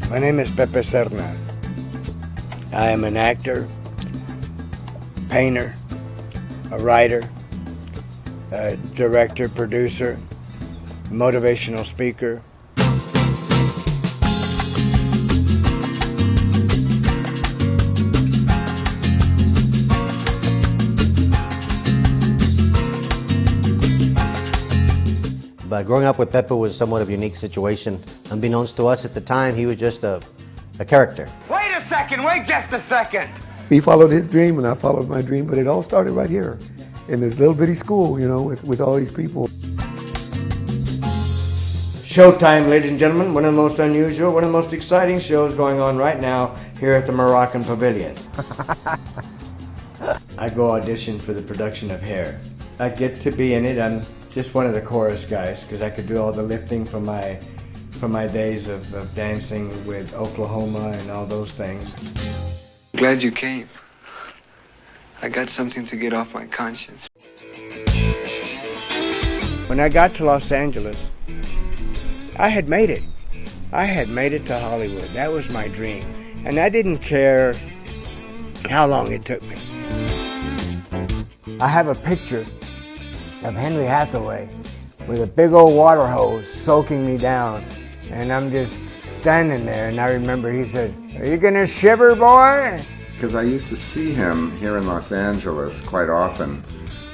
My name is Pepe Serna. I am an actor, painter, a writer, a director, producer, motivational speaker. But growing up with Pepe was somewhat of a unique situation. Unbeknownst to us at the time, he was just a character. Wait a second, wait just a second. He followed his dream and I followed my dream, but it all started right here in this little bitty school, you know, with all these people. Showtime, ladies and gentlemen, one of the most unusual, one of the most exciting shows going on right now here at the Moroccan Pavilion. I go audition for the production of Hair. I get to be in it. I'm just one of the chorus guys because I could do all the lifting from my days of dancing with Oklahoma and all those things. Glad you came. I got something to get off my conscience. When I got to Los Angeles, I had made it. I had made it to Hollywood. That was my dream. And I didn't care how long it took me. I have a picture of Henry Hathaway with a big old water hose soaking me down. And I'm just standing there, and I remember he said, "Are you gonna shiver, boy?" Because I used to see him here in Los Angeles quite often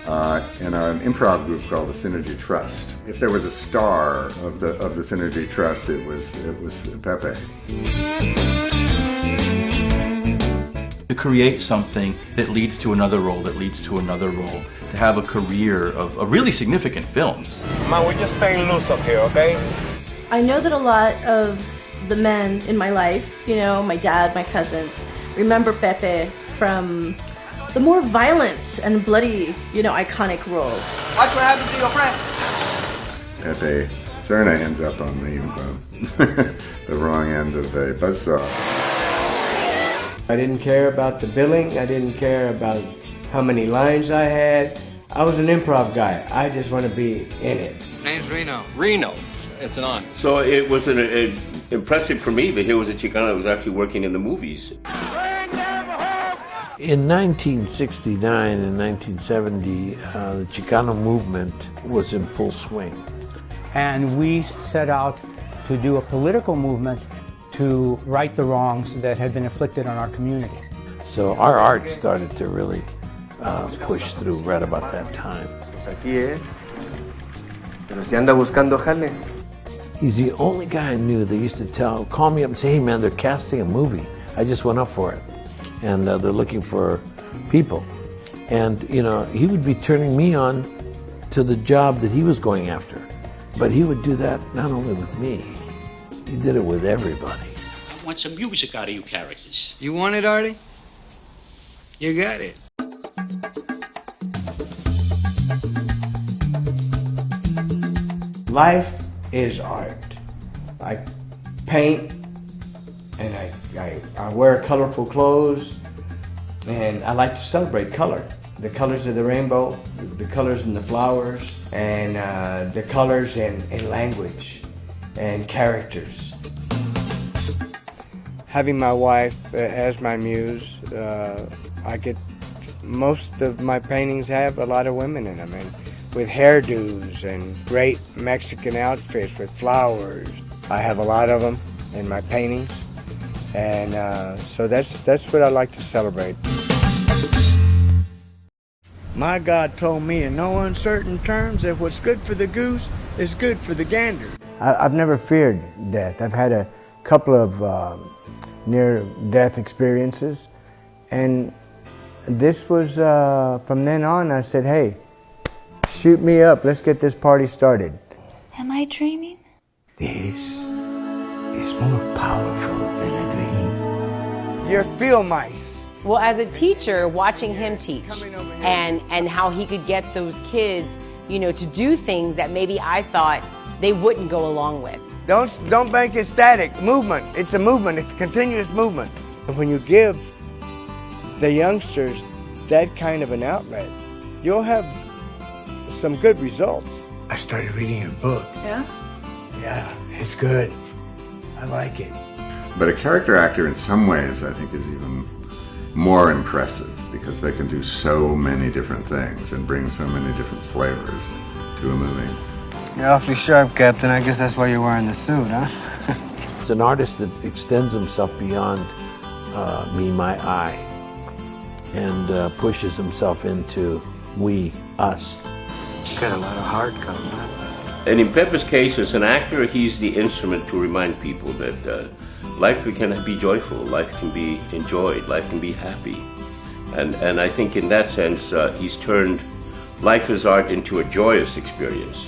in an improv group called the Synergy Trust. If there was a star of the Synergy Trust, it was Pepe. To create something that leads to another role, that leads to another role, to have a career of really significant films. Man, we're just staying loose up here, okay? I know that a lot of the men in my life, you know, my dad, my cousins, remember Pepe from the more violent and bloody, you know, iconic roles. Watch what happens to your friend. Pepe Serna ends up on the wrong end of a buzzsaw. I didn't care about the billing. I didn't care about how many lines I had. I was an improv guy. I just want to be in it. Name's Reno. Reno. It's an on. So it was impressive for me that here was a Chicano that was actually working in the movies. In 1969 and 1970, the Chicano movement was in full swing. And we set out to do a political movement to right the wrongs that had been inflicted on our community. So our art started to really push through right about that time. Pero si anda buscando jale. He's the only guy I knew that used to call me up and say, "Hey man, they're casting a movie. I just went up for it. And they're looking for people." And, you know, he would be turning me on to the job that he was going after. But he would do that not only with me, he did it with everybody. I want some music out of you characters. You want it, Artie? You got it. Life is art. I paint and I wear colorful clothes, and I like to celebrate color. The colors of the rainbow, the colors in the flowers, and the colors in language and characters. Having my wife as my muse, most of my paintings have a lot of women in them, and with hairdos and great Mexican outfits with flowers. I have a lot of them in my paintings, and so that's what I like to celebrate. My God told me in no uncertain terms that what's good for the goose is good for the gander. I've never feared death. I've had a couple of near-death experiences, and this was, from then on, I said, "Hey, shoot me up. Let's get this party started." Am I dreaming? This is more powerful than a dream. You're field mice. Well, as a teacher, watching him teach and how he could get those kids, you know, to do things that maybe I thought they wouldn't go along with. Don't make it static. Movement. It's a movement. It's a continuous movement. And when you give the youngsters that kind of an outlet, you'll have some good results. I started reading your book. Yeah? Yeah, it's good. I like it. But a character actor in some ways I think is even more impressive because they can do so many different things and bring so many different flavors to a movie. You're awfully sharp, Captain. I guess that's why you're wearing the suit, huh? It's an artist that extends himself beyond me, my, I, and pushes himself into we, us. Got a lot of heart coming up. And in Pepe's case, as an actor, he's the instrument to remind people that life can be joyful, life can be enjoyed, life can be happy. And I think in that sense, he's turned life as art into a joyous experience.